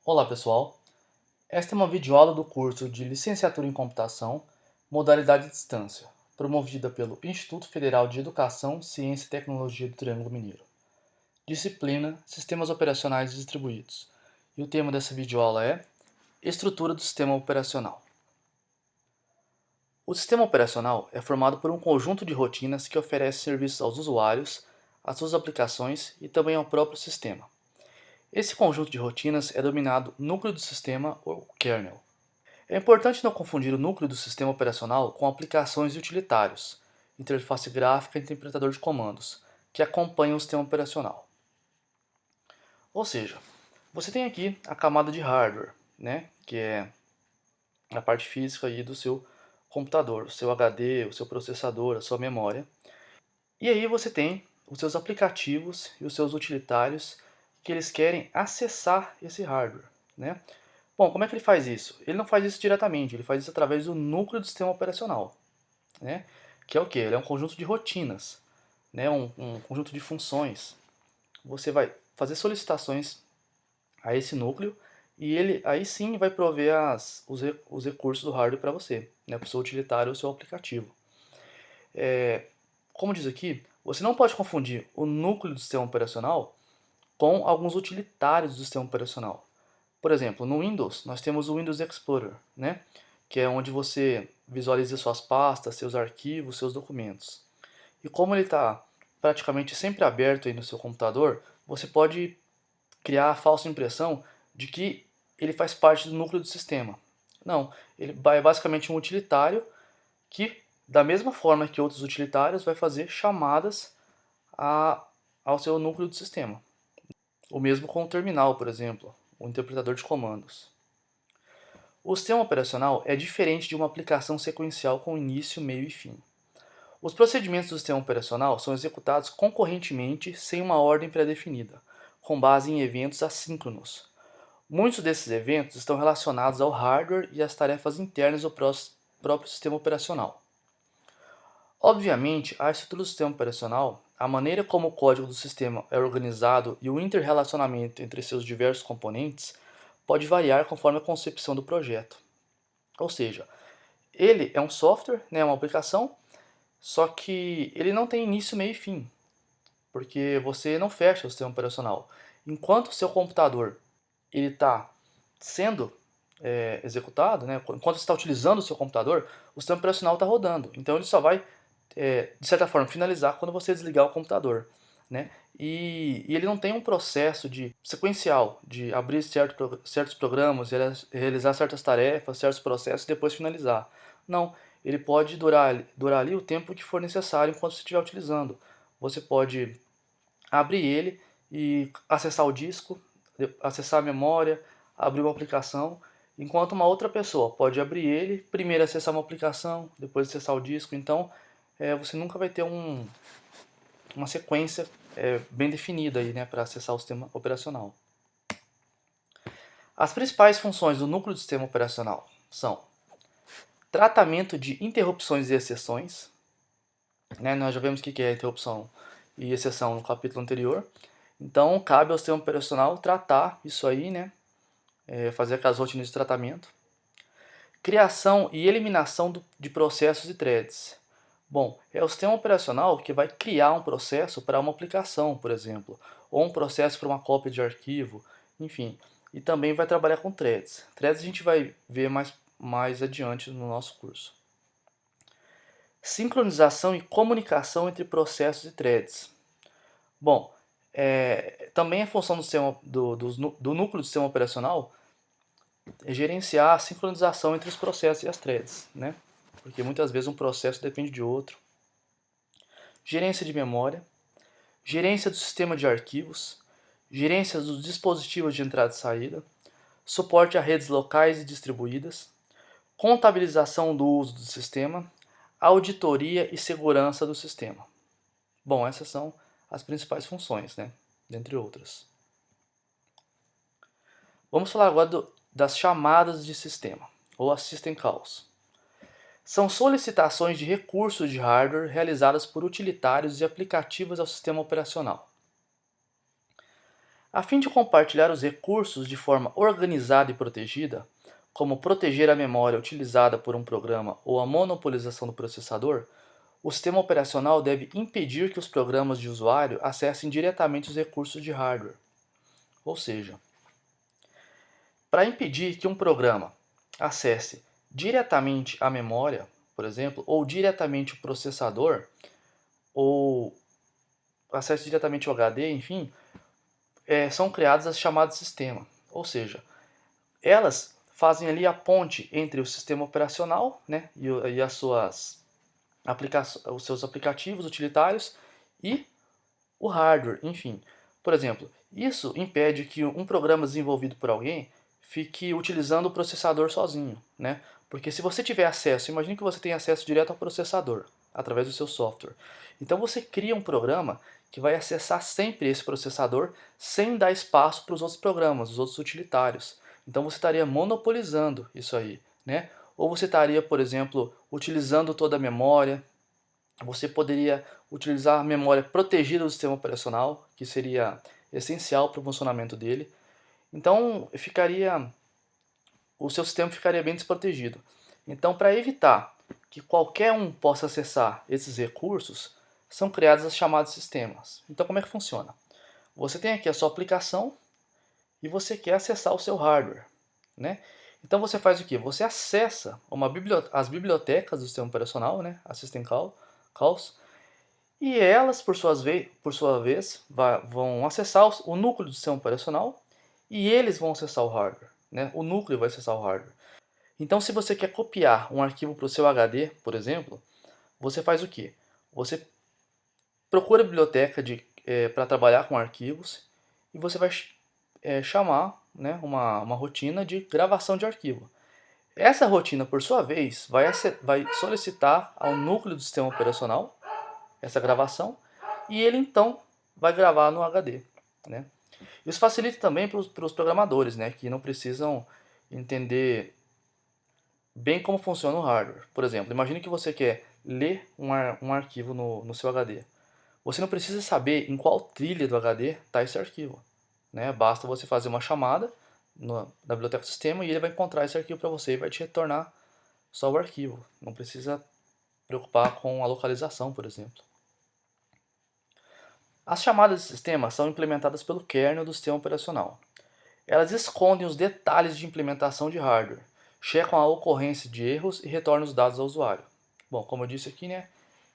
Olá pessoal, esta é uma videoaula do curso de Licenciatura em Computação, modalidade distância, promovida pelo Instituto Federal de Educação, Ciência e Tecnologia do Triângulo Mineiro. Disciplina Sistemas Operacionais Distribuídos. E o tema dessa videoaula é Estrutura do Sistema Operacional. O sistema operacional é formado por um conjunto de rotinas que oferece serviços aos usuários, às suas aplicações e também ao próprio sistema. Esse conjunto de rotinas é denominado núcleo do sistema ou kernel. É importante não confundir o núcleo do sistema operacional com aplicações e utilitários, interface gráfica e interpretador de comandos, que acompanham o sistema operacional. Ou seja, você tem aqui a camada de hardware, que é a parte física aí do seu computador, o seu HD, o seu processador, a sua memória. E aí você tem os seus aplicativos e os seus utilitários que eles querem acessar esse hardware, né? Bom, como é que ele faz isso? Ele não faz isso diretamente, ele faz isso através do núcleo do sistema operacional, né? Que é o quê? Ele é um conjunto de rotinas, né? Um conjunto de funções. Você vai fazer solicitações a esse núcleo e ele aí sim vai prover os recursos do hardware para você, né? Para o seu utilitário ou seu aplicativo. Como diz aqui, você não pode confundir o núcleo do sistema operacional com alguns utilitários do sistema operacional. Por exemplo, no Windows, nós temos o Windows Explorer, né? Que é onde você visualiza suas pastas, seus arquivos, seus documentos. E como ele está praticamente sempre aberto aí no seu computador, você pode criar a falsa impressão de que ele faz parte do núcleo do sistema. Não, ele é basicamente um utilitário que, da mesma forma que outros utilitários, vai fazer chamadas ao seu núcleo do sistema. O mesmo com o terminal, por exemplo, o interpretador de comandos. O sistema operacional é diferente de uma aplicação sequencial com início, meio e fim. Os procedimentos do sistema operacional são executados concorrentemente sem uma ordem pré-definida, com base em eventos assíncronos. Muitos desses eventos estão relacionados ao hardware e às tarefas internas do próprio sistema operacional. Obviamente, a estrutura do sistema operacional, a maneira como o código do sistema é organizado e o interrelacionamento entre seus diversos componentes pode variar conforme a concepção do projeto. Ou seja, ele é um software, uma aplicação, só que ele não tem início, meio e fim, porque você não fecha o sistema operacional. Enquanto o seu computador está sendo executado, enquanto você está utilizando o seu computador, o sistema operacional está rodando. Então ele só vai, de certa forma, finalizar quando você desligar o computador. Né? E ele não tem um processo de sequencial, de abrir certos programas, realizar certas tarefas, certos processos e depois finalizar. Não, ele pode durar ali o tempo que for necessário enquanto você estiver utilizando. Você pode abrir ele e acessar o disco, acessar a memória, abrir uma aplicação, enquanto uma outra pessoa pode abrir ele, primeiro acessar uma aplicação, depois acessar o disco. Então, você nunca vai ter uma sequência bem definida aí, para acessar o sistema operacional. As principais funções do núcleo do sistema operacional são tratamento de interrupções e exceções. Nós já vimos o que é interrupção e exceção no capítulo anterior. Então, cabe ao sistema operacional tratar isso aí, fazer aquelas rotinas de tratamento. Criação e eliminação de processos e threads. Bom, é o sistema operacional que vai criar um processo para uma aplicação, por exemplo, ou um processo para uma cópia de arquivo, enfim. E também vai trabalhar com threads. Threads a gente vai ver mais adiante no nosso curso. Sincronização e comunicação entre processos e threads. Bom, também a função do núcleo do sistema operacional é gerenciar a sincronização entre os processos e as threads, porque muitas vezes um processo depende de outro. Gerência de memória, gerência do sistema de arquivos, gerência dos dispositivos de entrada e saída, suporte a redes locais e distribuídas, contabilização do uso do sistema, auditoria e segurança do sistema. Bom, essas são as principais funções, dentre outras. Vamos falar agora das chamadas de sistema, ou as system calls. São solicitações de recursos de hardware realizadas por utilitários e aplicativos ao sistema operacional. A fim de compartilhar os recursos de forma organizada e protegida, como proteger a memória utilizada por um programa ou a monopolização do processador, o sistema operacional deve impedir que os programas de usuário acessem diretamente os recursos de hardware. Ou seja, para impedir que um programa acesse diretamente a memória, por exemplo, ou diretamente o processador, ou acesse diretamente o HD, enfim, são criadas as chamadas sistema. Ou seja, elas fazem ali a ponte entre o sistema operacional, né, e as suas os seus aplicativos utilitários e o hardware, enfim. Por exemplo, isso impede que um programa desenvolvido por alguém fique utilizando o processador sozinho, né? Porque se você tiver acesso, imagine que você tem acesso direto ao processador, através do seu software. Então você cria um programa que vai acessar sempre esse processador sem dar espaço para os outros programas, os outros utilitários. Então você estaria monopolizando isso aí, né? Ou você estaria, por exemplo, utilizando toda a memória. Você poderia utilizar a memória protegida do sistema operacional, que seria essencial para o funcionamento dele. Então, o seu sistema ficaria bem desprotegido. Então, para evitar que qualquer um possa acessar esses recursos, são criados os chamados sistemas. Então, como é que funciona? Você tem aqui a sua aplicação e você quer acessar o seu hardware, né? Então você faz o quê? Você acessa as bibliotecas do sistema operacional, né? A System Calls, e elas, por sua vez vão acessar o núcleo do sistema operacional e eles vão acessar o hardware, né? O núcleo vai acessar o hardware. Então, se você quer copiar um arquivo para o seu HD, por exemplo, você faz o quê? Você procura a biblioteca para trabalhar com arquivos e você vai chamar, né, uma rotina de gravação de arquivo. Essa rotina, por sua vez, vai solicitar ao núcleo do sistema operacional essa gravação e ele então vai gravar no HD, né? Isso facilita também para os programadores, né, que não precisam entender bem como funciona o hardware. Por exemplo, imagine que você quer ler um arquivo no seu HD. Você não precisa saber em qual trilha do HD está esse arquivo, né? Basta você fazer uma chamada na biblioteca do sistema e ele vai encontrar esse arquivo para você e vai te retornar só o arquivo. Não precisa preocupar com a localização, por exemplo. As chamadas de sistema são implementadas pelo kernel do sistema operacional. Elas escondem os detalhes de implementação de hardware, checam a ocorrência de erros e retornam os dados ao usuário. Bom, como eu disse aqui, né,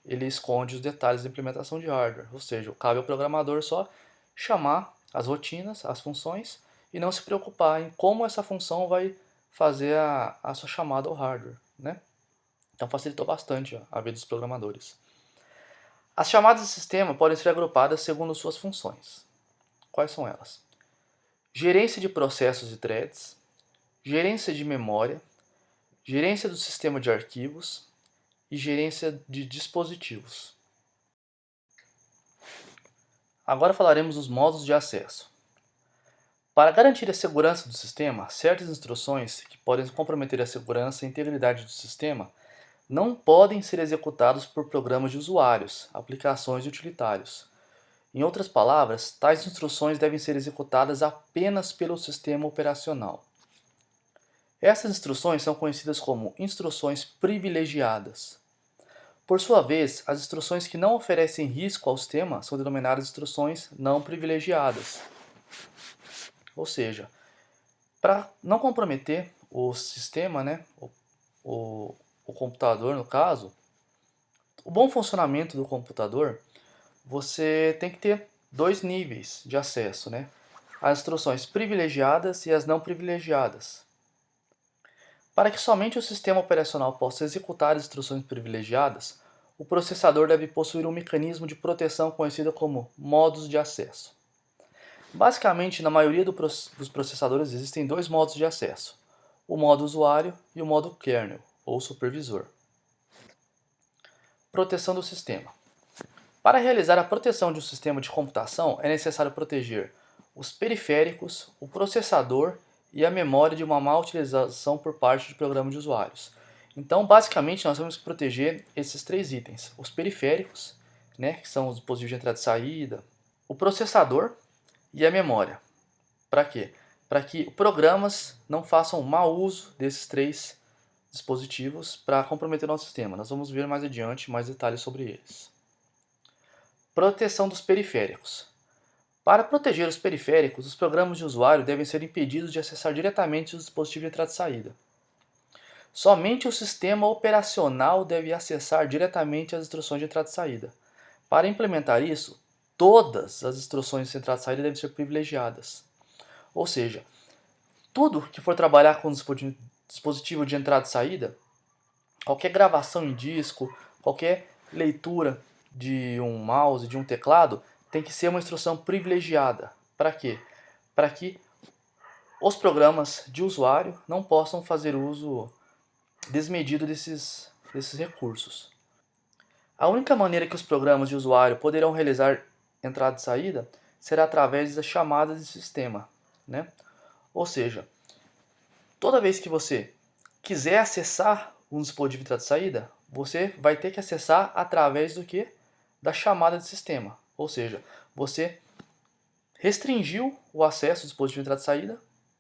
ele esconde os detalhes da implementação de hardware, ou seja, cabe ao programador só chamar as rotinas, as funções, e não se preocupar em como essa função vai fazer a sua chamada ao hardware, né? Então facilitou bastante a vida dos programadores. As chamadas de sistema podem ser agrupadas segundo suas funções. Quais são elas? Gerência de processos e threads, gerência de memória, gerência do sistema de arquivos e gerência de dispositivos. Agora falaremos dos modos de acesso. Para garantir a segurança do sistema, certas instruções que podem comprometer a segurança e a integridade do sistema não podem ser executados por programas de usuários, aplicações e utilitários. Em outras palavras, tais instruções devem ser executadas apenas pelo sistema operacional. Essas instruções são conhecidas como instruções privilegiadas. Por sua vez, as instruções que não oferecem risco ao sistema são denominadas instruções não privilegiadas. Ou seja, para não comprometer o sistema, né, o computador no caso, o bom funcionamento do computador, você tem que ter dois níveis de acesso, né? As instruções privilegiadas e as não privilegiadas. Para que somente o sistema operacional possa executar as instruções privilegiadas, o processador deve possuir um mecanismo de proteção conhecido como modos de acesso. Basicamente, na maioria dos processadores existem dois modos de acesso, o modo usuário e o modo kernel, ou supervisor. Proteção do sistema. Para realizar a proteção de um sistema de computação, é necessário proteger os periféricos, o processador e a memória de uma má utilização por parte de programas de usuários. Então, basicamente, nós temos que proteger esses três itens. Os periféricos, né, que são os dispositivos de entrada e saída, o processador e a memória. Para quê? Para que programas não façam mau uso desses três dispositivos para comprometer nosso sistema. Nós vamos ver mais adiante mais detalhes sobre eles. Proteção dos periféricos. Para proteger os periféricos, os programas de usuário devem ser impedidos de acessar diretamente os dispositivos de entrada e saída. Somente o sistema operacional deve acessar diretamente as instruções de entrada e saída. Para implementar isso, todas as instruções de entrada e saída devem ser privilegiadas. Ou seja, tudo que for trabalhar com dispositivo de entrada e saída, qualquer gravação em disco, qualquer leitura de um mouse, de um teclado, tem que ser uma instrução privilegiada. Para quê? Para que os programas de usuário não possam fazer uso desmedido desses recursos. A única maneira que os programas de usuário poderão realizar entrada e saída será através das chamadas de sistema, né? Ou seja, toda vez que você quiser acessar um dispositivo de entrada e saída, você vai ter que acessar através do que? Da chamada de sistema. Ou seja, você restringiu o acesso ao dispositivo de entrada e saída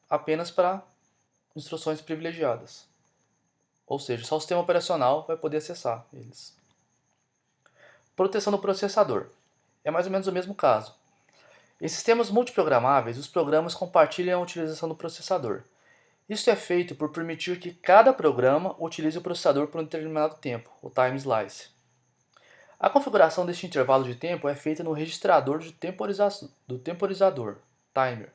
apenas para instruções privilegiadas. Ou seja, só o sistema operacional vai poder acessar eles. Proteção do processador. É mais ou menos o mesmo caso. Em sistemas multiprogramáveis, os programas compartilham a utilização do processador. Isso é feito por permitir que cada programa utilize o processador por um determinado tempo, o time slice. A configuração deste intervalo de tempo é feita no registrador do temporizador, timer.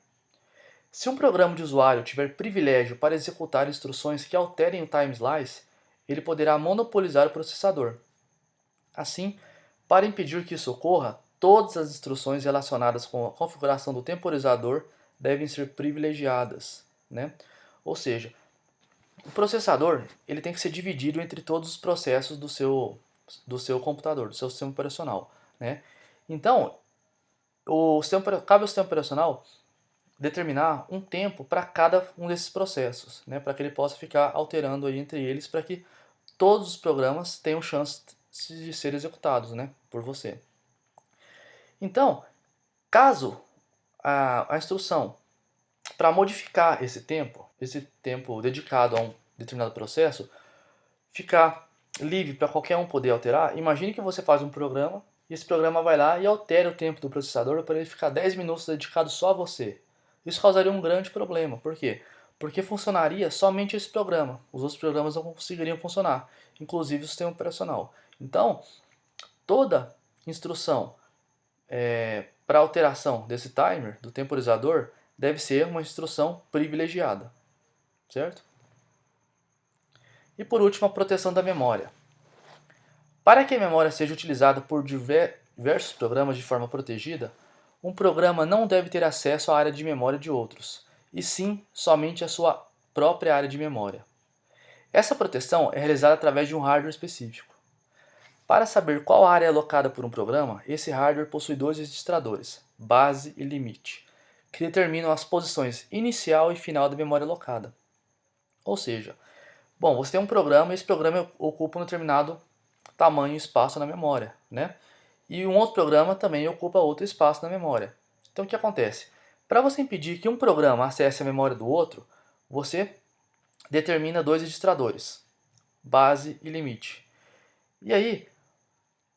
Se um programa de usuário tiver privilégio para executar instruções que alterem o time slice, ele poderá monopolizar o processador. Assim, para impedir que isso ocorra, todas as instruções relacionadas com a configuração do temporizador devem ser privilegiadas, né? Ou seja, o processador ele tem que ser dividido entre todos os processos do seu computador, do seu sistema operacional, né? Então, cabe ao sistema operacional determinar um tempo para cada um desses processos, né? Para que ele possa ficar alterando aí entre eles, para que todos os programas tenham chance de ser executados, né? Por você. Então, caso a instrução para modificar esse tempo dedicado a um determinado processo, ficar livre para qualquer um poder alterar, imagine que você faz um programa e esse programa vai lá e altera o tempo do processador para ele ficar 10 minutos dedicado só a você. Isso causaria um grande problema. Por quê? Porque funcionaria somente esse programa. Os outros programas não conseguiriam funcionar, inclusive o sistema operacional. Então, toda instrução para alteração desse timer, do temporizador, deve ser uma instrução privilegiada, certo? E por último, a proteção da memória. Para que a memória seja utilizada por diversos programas de forma protegida, um programa não deve ter acesso à área de memória de outros, e sim somente à sua própria área de memória. Essa proteção é realizada através de um hardware específico. Para saber qual área é alocada por um programa, esse hardware possui dois registradores, base e limite, que determinam as posições inicial e final da memória alocada. Ou seja, você tem um programa e esse programa ocupa um determinado tamanho e espaço na memória, né? E um outro programa também ocupa outro espaço na memória. Então o que acontece? Para você impedir que um programa acesse a memória do outro, você determina dois registradores, base e limite. E aí,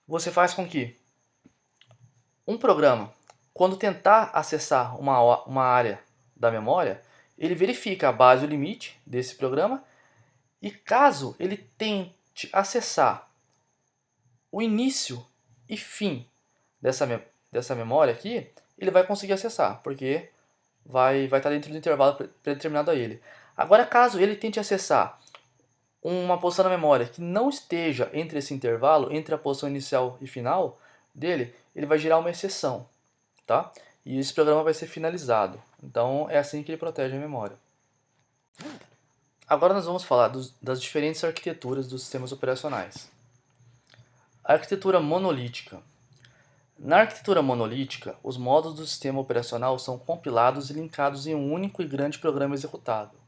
você faz com que um programa, quando tentar acessar uma área da memória, ele verifica a base e o limite desse programa, e caso ele tente acessar o início e fim dessa memória aqui, ele vai conseguir acessar, porque vai estar dentro do intervalo predeterminado a ele. Agora, caso ele tente acessar uma posição na memória que não esteja entre esse intervalo, entre a posição inicial e final dele, ele vai gerar uma exceção, tá? E esse programa vai ser finalizado. Então, é assim que ele protege a memória. Agora nós vamos falar das diferentes arquiteturas dos sistemas operacionais. A arquitetura monolítica. Na arquitetura monolítica, os módulos do sistema operacional são compilados e linkados em um único e grande programa executável.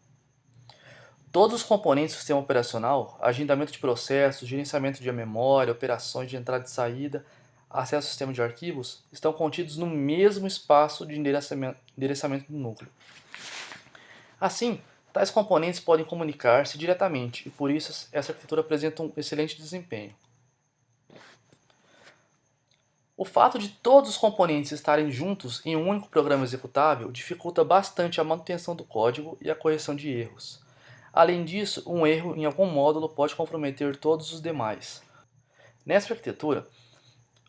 Todos os componentes do sistema operacional, agendamento de processos, gerenciamento de memória, operações de entrada e saída, acesso ao sistema de arquivos estão contidos no mesmo espaço de endereçamento do núcleo. Assim, tais componentes podem comunicar-se diretamente e por isso essa arquitetura apresenta um excelente desempenho. O fato de todos os componentes estarem juntos em um único programa executável dificulta bastante a manutenção do código e a correção de erros. Além disso, um erro em algum módulo pode comprometer todos os demais. Nessa arquitetura,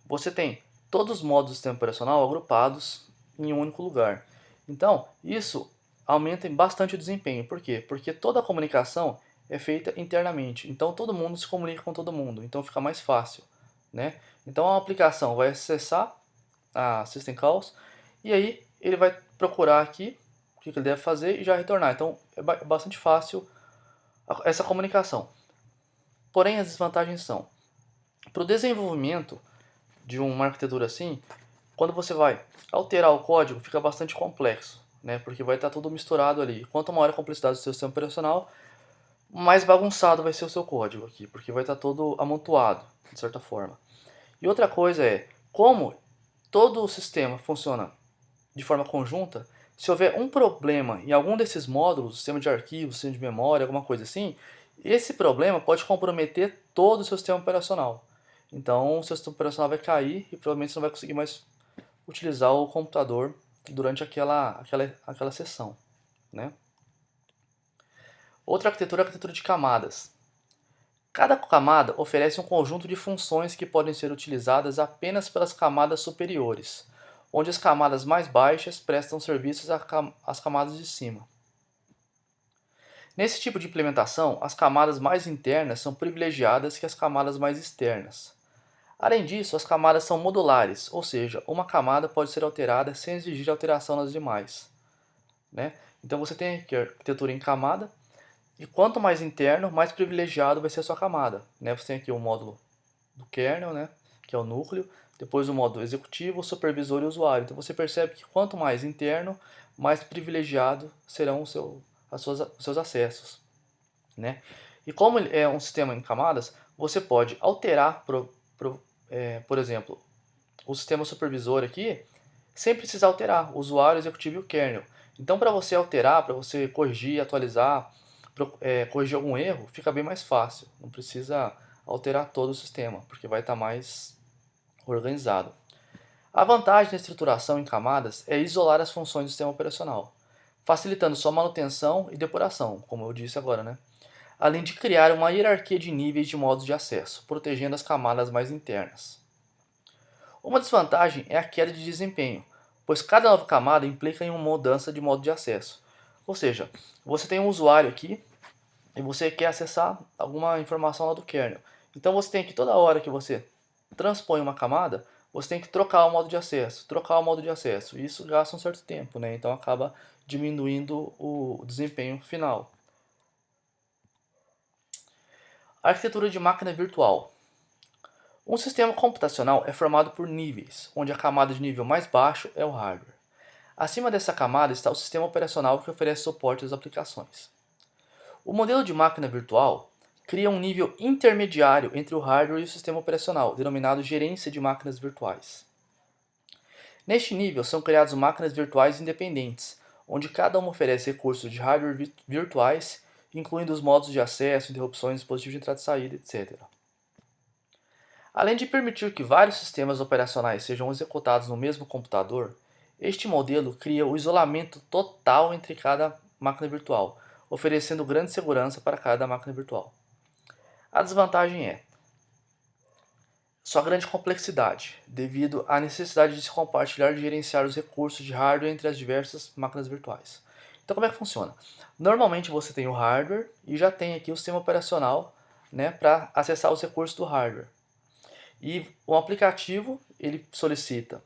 você tem todos os módulos do sistema operacional agrupados em um único lugar. Então, isso aumenta bastante o desempenho. Por quê? Porque toda a comunicação é feita internamente. Então, todo mundo se comunica com todo mundo. Então, fica mais fácil, né? Então, a aplicação vai acessar a System Calls e aí ele vai procurar aqui o que ele deve fazer e já retornar. Então, é bastante fácil essa comunicação. Porém, as desvantagens são: para o desenvolvimento de uma arquitetura assim, quando você vai alterar o código, fica bastante complexo, né? Porque vai estar tudo misturado ali. Quanto maior a complexidade do seu sistema operacional, mais bagunçado vai ser o seu código aqui, porque vai estar todo amontoado, de certa forma. E outra coisa é, como todo o sistema funciona de forma conjunta, se houver um problema em algum desses módulos, sistema de arquivos, sistema de memória, alguma coisa assim, esse problema pode comprometer todo o seu sistema operacional. Então, o seu sistema operacional vai cair e provavelmente você não vai conseguir mais utilizar o computador durante aquela sessão, né? Outra arquitetura é a arquitetura de camadas. Cada camada oferece um conjunto de funções que podem ser utilizadas apenas pelas camadas superiores, onde as camadas mais baixas prestam serviços às camadas de cima. Nesse tipo de implementação, as camadas mais internas são privilegiadas que as camadas mais externas. Além disso, as camadas são modulares, ou seja, uma camada pode ser alterada sem exigir alteração nas demais, né? Então você tem aqui a arquitetura em camada, e quanto mais interno, mais privilegiado vai ser a sua camada, né? Você tem aqui o módulo do kernel, né? Que é o núcleo, depois o módulo executivo, supervisor e usuário. Então você percebe que quanto mais interno, mais privilegiado serão os seus acessos, né? E como ele é um sistema em camadas, você pode alterar, por exemplo, o sistema supervisor aqui, sem precisar alterar o usuário, executivo e o kernel. Então, para você alterar, para você corrigir, atualizar, corrigir algum erro, fica bem mais fácil. Não precisa alterar todo o sistema, porque vai estar mais organizado. A vantagem da estruturação em camadas é isolar as funções do sistema operacional, facilitando sua manutenção e depuração, como eu disse agora, né? Além de criar uma hierarquia de níveis de modos de acesso, protegendo as camadas mais internas. Uma desvantagem é a queda de desempenho, pois cada nova camada implica em uma mudança de modo de acesso. Ou seja, você tem um usuário aqui e você quer acessar alguma informação lá do kernel. Então você tem que toda hora que você transpõe uma camada, você tem que trocar o modo de acesso, E isso gasta um certo tempo, né? Então acaba diminuindo o desempenho final. Arquitetura de máquina virtual. Um sistema computacional é formado por níveis, onde a camada de nível mais baixo é o hardware. Acima dessa camada está o sistema operacional que oferece suporte às aplicações. O modelo de máquina virtual cria um nível intermediário entre o hardware e o sistema operacional, denominado gerência de máquinas virtuais. Neste nível são criadas máquinas virtuais independentes, onde cada uma oferece recursos de hardware virtuais, incluindo os modos de acesso, interrupções, dispositivos de entrada e saída, etc. Além de permitir que vários sistemas operacionais sejam executados no mesmo computador, este modelo cria o isolamento total entre cada máquina virtual, oferecendo grande segurança para cada máquina virtual. A desvantagem é sua grande complexidade, devido à necessidade de se compartilhar e gerenciar os recursos de hardware entre as diversas máquinas virtuais. Então como é que funciona? Normalmente você tem o hardware e já tem aqui o sistema operacional, né, para acessar os recursos do hardware. E o aplicativo, ele solicita,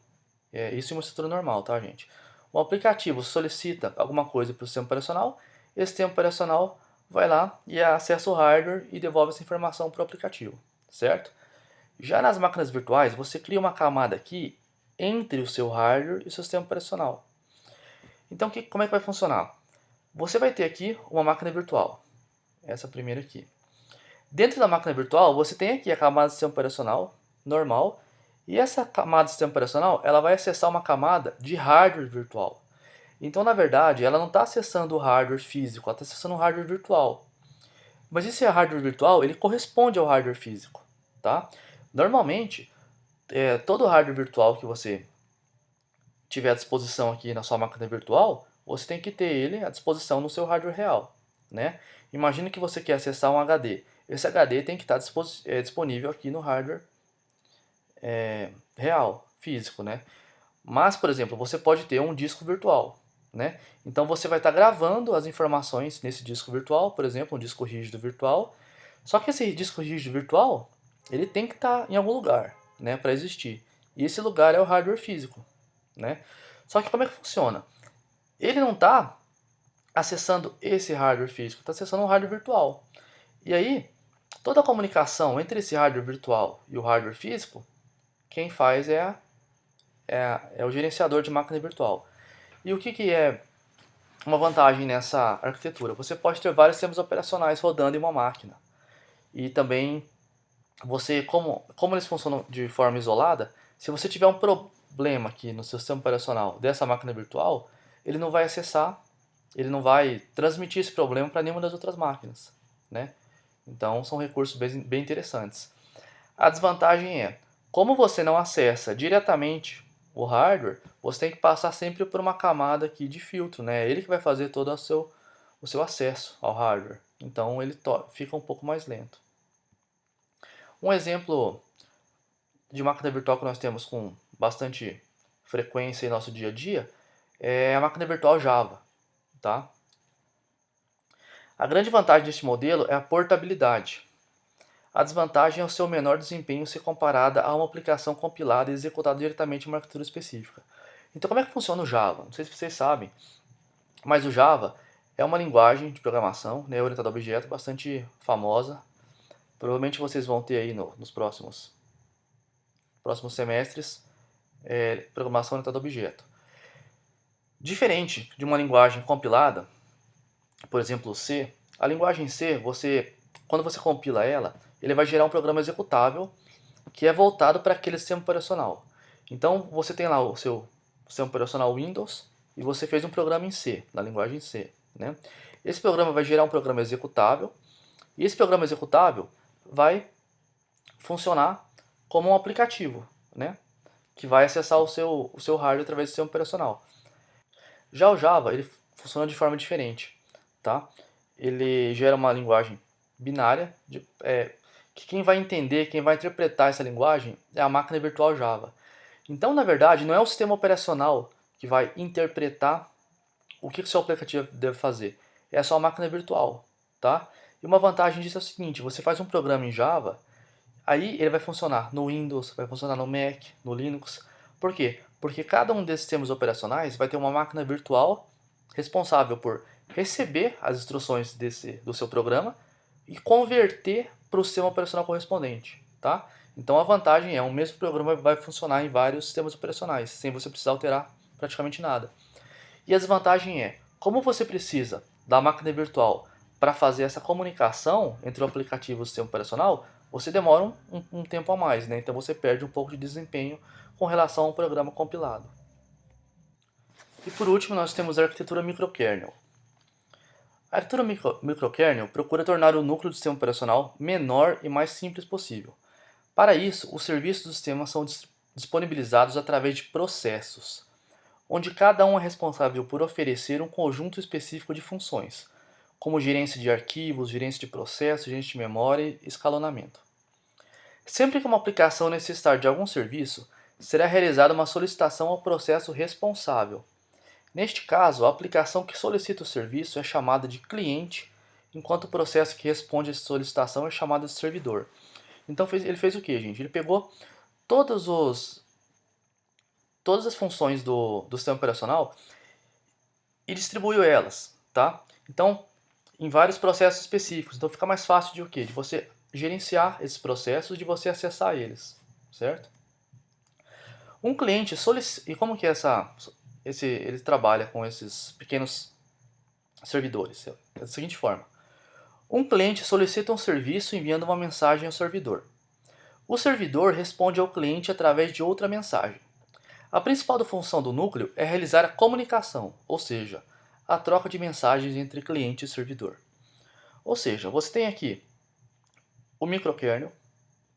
isso é uma estrutura normal, tá, gente? O aplicativo solicita alguma coisa para o sistema operacional, esse sistema operacional vai lá e acessa o hardware e devolve essa informação para o aplicativo, certo? Já nas máquinas virtuais, você cria uma camada aqui entre o seu hardware e o seu sistema operacional. Então, como é que vai funcionar? Você vai ter aqui uma máquina virtual, essa primeira aqui. Dentro da máquina virtual, você tem aqui a camada do sistema operacional normal E essa camada do sistema operacional, ela vai acessar uma camada de hardware virtual. Então, na verdade, ela não está acessando o hardware físico, ela está acessando o hardware virtual. Mas esse hardware virtual, ele corresponde ao hardware físico, tá? Normalmente, todo hardware virtual que você tiver à disposição aqui na sua máquina virtual, você tem que ter ele à disposição no seu hardware real, né? Imagina que você quer acessar um HD. Esse HD tem que estar disponível aqui no hardware real, físico, né? Mas, por exemplo, você pode ter um disco virtual, né? Então você vai estar gravando as informações nesse disco virtual, por exemplo, um disco rígido virtual. Só que esse disco rígido virtual, ele tem que estar em algum lugar, né, para existir. E esse lugar é o hardware físico, né? Só que como é que funciona? Ele não está acessando esse hardware físico, está acessando um hardware virtual. E aí, toda a comunicação entre esse hardware virtual e o hardware físico, quem faz é o gerenciador de máquina virtual. E o que é uma vantagem nessa arquitetura? Você pode ter vários sistemas operacionais rodando em uma máquina. E também, como eles funcionam de forma isolada, se você tiver um problema aqui no seu sistema operacional dessa máquina virtual, ele não vai acessar, ele não vai transmitir esse problema para nenhuma das outras máquinas, né? Então, são recursos bem interessantes. A desvantagem é, como você não acessa diretamente o hardware, você tem que passar sempre por uma camada aqui de filtro, né? É ele que vai fazer todo o seu acesso ao hardware. Então ele fica um pouco mais lento. Um exemplo de máquina virtual que nós temos com bastante frequência em nosso dia a dia é a máquina virtual Java, tá? A grande vantagem deste modelo é a portabilidade. A desvantagem é o seu menor desempenho se comparada a uma aplicação compilada e executada diretamente em uma arquitetura específica. Então, como é que funciona o Java? Não sei se vocês sabem, mas o Java é uma linguagem de programação, né, orientada a objeto, bastante famosa. Provavelmente vocês vão ter aí nos próximos semestres programação orientada a objeto. Diferente de uma linguagem compilada, por exemplo, o C, a linguagem C, quando você compila ela, ele vai gerar um programa executável que é voltado para aquele sistema operacional. Então você tem lá o seu sistema operacional Windows e você fez um programa em C, na linguagem C, né? Esse programa vai gerar um programa executável e esse programa executável vai funcionar como um aplicativo, né? Que vai acessar o seu hardware através do sistema operacional. Já o Java, ele funciona de forma diferente, tá? Ele gera uma linguagem binária, que quem vai entender, quem vai interpretar essa linguagem é a máquina virtual Java. Então, na verdade, não é o sistema operacional que vai interpretar o que o seu aplicativo deve fazer. É só a máquina virtual, tá? E uma vantagem disso é o seguinte, você faz um programa em Java, aí ele vai funcionar no Windows, vai funcionar no Mac, no Linux. Por quê? Porque cada um desses sistemas operacionais vai ter uma máquina virtual responsável por receber as instruções do seu programa e converter para o sistema operacional correspondente, tá? Então a vantagem é o mesmo programa vai funcionar em vários sistemas operacionais, sem você precisar alterar praticamente nada. E a desvantagem é, como você precisa da máquina virtual para fazer essa comunicação entre o aplicativo e o sistema operacional, você demora um tempo a mais, né? Então você perde um pouco de desempenho com relação ao programa compilado. E por último, nós temos a arquitetura microkernel. A arquitetura microkernel procura tornar o núcleo do sistema operacional menor e mais simples possível. Para isso, os serviços do sistema são disponibilizados através de processos, onde cada um é responsável por oferecer um conjunto específico de funções, como gerência de arquivos, gerência de processos, gerência de memória e escalonamento. Sempre que uma aplicação necessitar de algum serviço, será realizada uma solicitação ao processo responsável. Neste caso, a aplicação que solicita o serviço é chamada de cliente, enquanto o processo que responde a essa solicitação é chamado de servidor. Então ele fez o que, gente? Ele pegou todas as funções do sistema operacional e distribuiu elas, tá? Então, em vários processos específicos. Então fica mais fácil de o quê? De você gerenciar esses processos, de você acessar eles, certo? Um cliente solicita... E como que ele trabalha com esses pequenos servidores? É da seguinte forma. Um cliente solicita um serviço enviando uma mensagem ao servidor. O servidor responde ao cliente através de outra mensagem. A principal função do núcleo é realizar a comunicação, ou seja, a troca de mensagens entre cliente e servidor. Ou seja, você tem aqui o microkernel,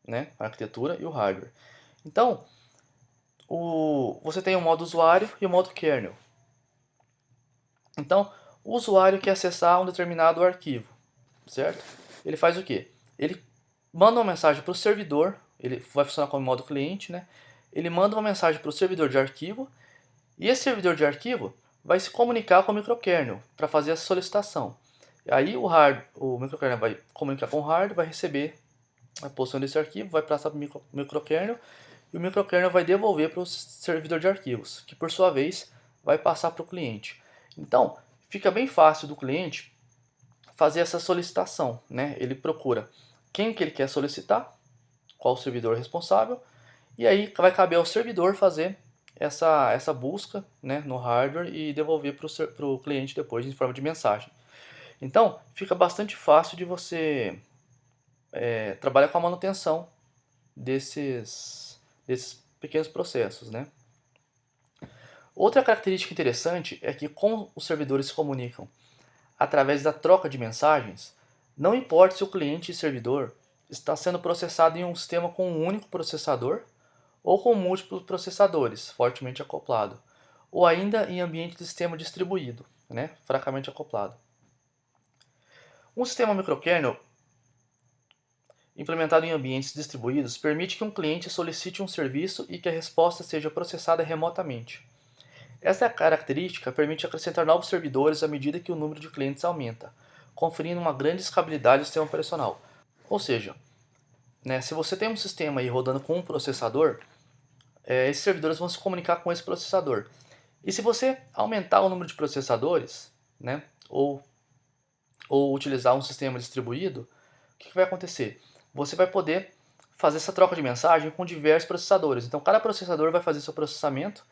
né, a arquitetura e o hardware. Então, você tem o modo usuário e o modo kernel. Então, o usuário quer acessar um determinado arquivo, certo? Ele faz o quê? Ele manda uma mensagem para o servidor, ele vai funcionar como modo cliente, né? Ele manda uma mensagem para o servidor de arquivo e esse servidor de arquivo vai se comunicar com o microkernel para fazer essa solicitação. Aí o microkernel vai comunicar com o hardware, vai receber a posição desse arquivo, vai passar para o microkernel e o microkernel vai devolver para o servidor de arquivos, que por sua vez vai passar para o cliente. Então, fica bem fácil do cliente fazer essa solicitação, né? Ele procura quem que ele quer solicitar, qual o servidor responsável, e aí vai caber ao servidor fazer essa busca, né, no hardware e devolver para o cliente depois em forma de mensagem. Então, fica bastante fácil de você trabalhar com a manutenção desses pequenos processos, né? Outra característica interessante é que, como os servidores se comunicam através da troca de mensagens, não importa se o cliente e servidor está sendo processado em um sistema com um único processador ou com múltiplos processadores fortemente acoplado, ou ainda em ambiente de sistema distribuído, né, fracamente acoplado. Um sistema microkernel implementado em ambientes distribuídos permite que um cliente solicite um serviço e que a resposta seja processada remotamente. Essa característica permite acrescentar novos servidores à medida que o número de clientes aumenta, conferindo uma grande escalabilidade ao sistema operacional. Ou seja, né, se você tem um sistema aí rodando com um processador, esses servidores vão se comunicar com esse processador. E se você aumentar o número de processadores, né, ou utilizar um sistema distribuído, o que vai acontecer? Você vai poder fazer essa troca de mensagem com diversos processadores. Então, cada processador vai fazer seu processamento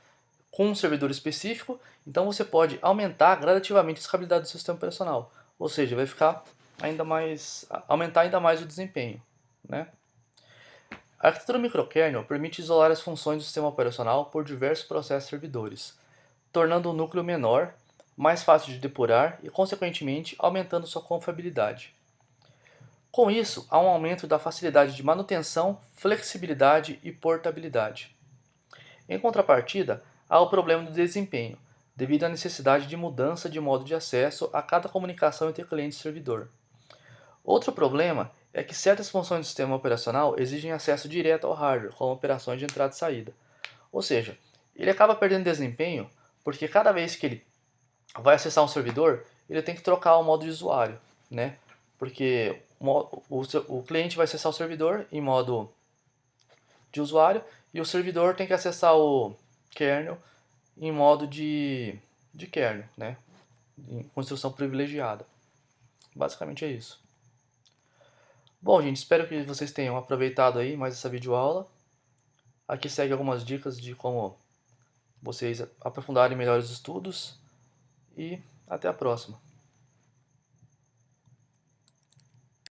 com um servidor específico, então você pode aumentar gradativamente a escalabilidade do sistema operacional. Ou seja, vai ficar aumentar ainda mais o desempenho, né? A arquitetura microkernel permite isolar as funções do sistema operacional por diversos processos servidores, tornando o núcleo menor, mais fácil de depurar e, consequentemente, aumentando sua confiabilidade. Com isso, há um aumento da facilidade de manutenção, flexibilidade e portabilidade. Em contrapartida, há o problema do desempenho, devido à necessidade de mudança de modo de acesso a cada comunicação entre cliente e servidor. Outro problema é que certas funções do sistema operacional exigem acesso direto ao hardware, como operações de entrada e saída. Ou seja, ele acaba perdendo desempenho porque cada vez que ele vai acessar um servidor, ele tem que trocar o modo de usuário, né? Porque o cliente vai acessar o servidor em modo de usuário e o servidor tem que acessar o kernel em modo de kernel, né? Com instrução privilegiada. Basicamente é isso. Bom, gente, espero que vocês tenham aproveitado aí mais essa videoaula. Aqui segue algumas dicas de como vocês aprofundarem melhor os estudos e até a próxima.